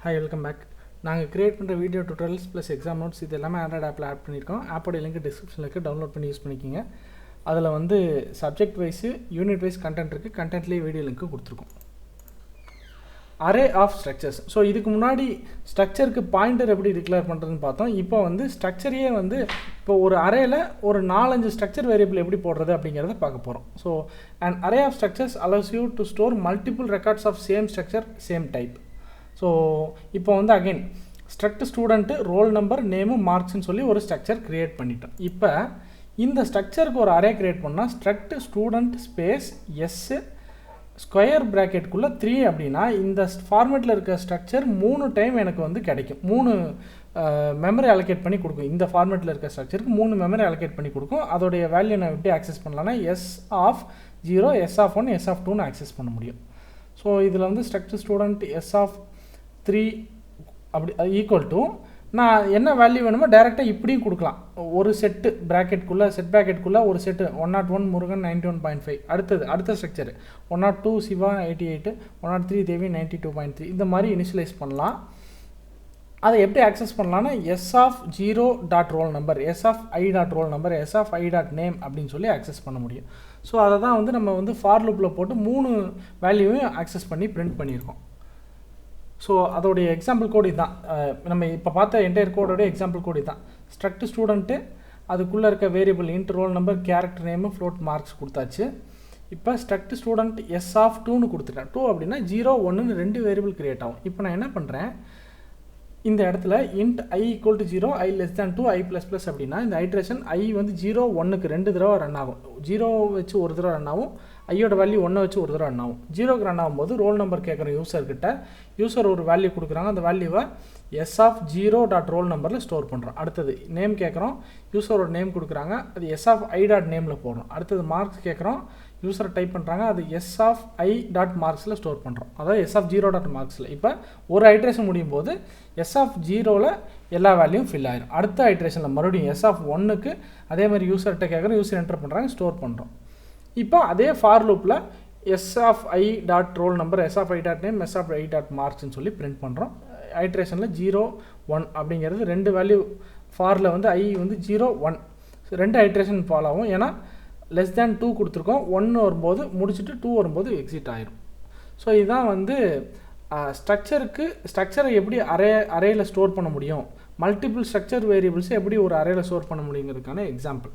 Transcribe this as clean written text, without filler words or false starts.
Hi, welcome back. நாங்கள் create பண்ணுற video tutorials plus exam notes இது எல்லாமே ஆண்ட்ராய்ட் ஆப்பில் ஆட் பண்ணியிருக்கோம். ஆப்போட லிங்க் டிஸ்கிரிப்ஷனில் இருக்குது, டவுன்லோட் பண்ணி யூஸ் பண்ணிக்கிங்க. அதில் வந்து subject wise unit wise content இருக்குது, கண்டென்ட்லேயே வீடியோ லிங்க்கு கொடுத்துருக்கோம். Array of structures. ஸோ இதுக்கு முன்னாடி ஸ்ட்ரக்சருக்கு பாயிண்டர் எப்படி டிக்ளேர் பண்ணுறதுன்னு பார்த்தோம். இப்போ வந்து ஸ்ட்ரக்சரையே வந்து இப்போ ஒரு அரேயில் ஒரு 4-5 ஸ்ட்ரக்சர் வேரியபிள் எப்படி போடுறது அப்படிங்கிறத பார்க்க போகிறோம். So and array of structures allows you to store multiple records of same structure same type. So இப்போ வந்து again struct student roll number name மார்க்ஸ்ன்னு சொல்லி ஒரு ஸ்ட்ரக்சர் க்ரியேட் பண்ணிட்டோம். இப்போ இந்த ஸ்ட்ரக்சருக்கு ஒரு அரே க்ரியேட் பண்ணால் struct student space S square ப்ராக்கெட்டுக்குள்ளே 3 அப்படின்னா இந்த ஃபார்மேட்டில் இருக்க ஸ்ட்ரக்சர் 3 டைம் எனக்கு வந்து கிடைக்கும். 3 மெமரி அலோகேட் பண்ணி கொடுக்கும். இந்த ஃபார்மேட்டில் இருக்க ஸ்ட்ரக்சருக்கு 3 மெமரி அலோகேட் பண்ணி கொடுக்கும். அதோடைய வேல்யூ நான் எப்படி ஆக்சஸ் பண்ணலான்னா S(0), S(1), S(2)ன்னு ஆக்சஸ் பண்ண முடியும். ஸோ இதில் வந்து ஸ்ட்ரக்ட் ஸ்டூடெண்ட் S(3) அப்படி ஈக்குவல் டு நான் என்ன வேல்யூ வேணுமோ டைரெக்டாக இப்படியும் கொடுக்கலாம். ஒரு செட்டு ப்ராக்கெட்டுக்குள்ளே செட் ப்ராக்கெட்டுக்குள்ளே ஒரு செட்டு 101 முருகன் 91.5, அடுத்த ஸ்ட்ரக்சர் 102 சிவா 88, 103 தேவி 92.3, இந்த மாதிரி இனிஷியலைஸ் பண்ணலாம். அதை எப்படி ஆக்சஸ் பண்ணலான்னா S(0)roll number, S(i)roll number, S(i)name அப்படின்னு சொல்லி ஆக்சஸ் பண்ண முடியும். ஸோ அதை தான் வந்து நம்ம வந்து ஃபார் லூப்பில் போட்டு 3 வேல்யூவையும் ஆக்சஸ் பண்ணி பிரிண்ட் பண்ணியிருக்கோம். ஸோ அதோடைய எக்ஸாம்பிள் கோடு இதுதான். நம்ம இப்போ பார்த்த என்டையர் கோடோடைய எக்ஸாம்பிள் கோடு இதுதான். ஸ்ட்ரக்ட் ஸ்டூடெண்ட்டு அதுக்குள்ளே இருக்க variable int roll number character name float marks கொடுத்தாச்சு. இப்போ ஸ்ட்ரக்ட் ஸ்டூடெண்ட் S(2)ன்னு கொடுத்துட்டேன். 2 அப்படின்னா 0, 1ன்னு 2 வேரியபிள் கிரியேட் ஆகும். இப்போ நான் என்ன பண்ணுறேன், இந்த இடத்துல int i = 0, i <2, i++ அப்படின்னா இந்த ஐட்ரேஷன் i வந்து 0, 1க்கு 2 தடவை ரன் ஆகும். 0 வச்சு ஒரு தடவை ரன் ஆகும், ஐயோட வேல்யூ 1 வச்சு ஒரு தடவை ரன் ஆகும். 0க்கு ரன் ஆகும்போது ரோல் நம்பர் கேட்குற யூசர்கிட்ட யூசர் ஒரு வேல்யூ கொடுக்குறாங்க. அந்த வேல்யூவை S(0)roll numberல ஸ்டோர் பண்ணுறோம். அடுத்தது நேம் கேட்குறோம், யூசரோட நேம் கொடுக்குறாங்க, அது S(i)nameல போடுறோம். அடுத்தது மார்க்ஸ் கேட்குறோம், யூசரை டைப் பண்ணுறாங்க, அது S(i)marksல ஸ்டோர் பண்ணுறோம், அதாவது S(0)marksல. இப்போ ஒரு ஐட்ரேஷன் முடியும் போது S(0)ல எல்லா வேல்யூவும் ஃபில் ஆயிடும். அடுத்த ஐட்ரேஷனில் மறுபடியும் S(1)க்கு அதே மாதிரி யூசர்கிட்ட கேட்குறோம், யூசர் என்டர் பண்ணுறாங்க, ஸ்டோர் பண்ணுறோம். இப்போ அதே ஃபார் லூப்பில் S(i)roll number, S(i)name, S(i)marksன்னு சொல்லி பிரிண்ட் பண்ணுறோம். ஐட்ரேஷனில் 0, 1 அப்படிங்கிறது 2 வேல்யூ ஃபாரில் வந்து i வந்து 0, 1 2 ஐட்ரேஷன் ஃபாலோ ஆகும். ஏன்னா <2 கொடுத்துருக்கோம், 1 வரும்போது முடிச்சுட்டு 2 வரும்போது எக்ஸிட் ஆயிரும். ஸோ இதுதான் வந்து ஸ்ட்ரக்சரை எப்படி அரேயில் ஸ்டோர் பண்ண முடியும், மல்டிபிள் ஸ்ட்ரக்சர் வேரியபிள்ஸை எப்படி ஒரு அரேயில் ஸ்டோர் பண்ண முடியுங்கிறதுக்கான எக்ஸாம்பிள்.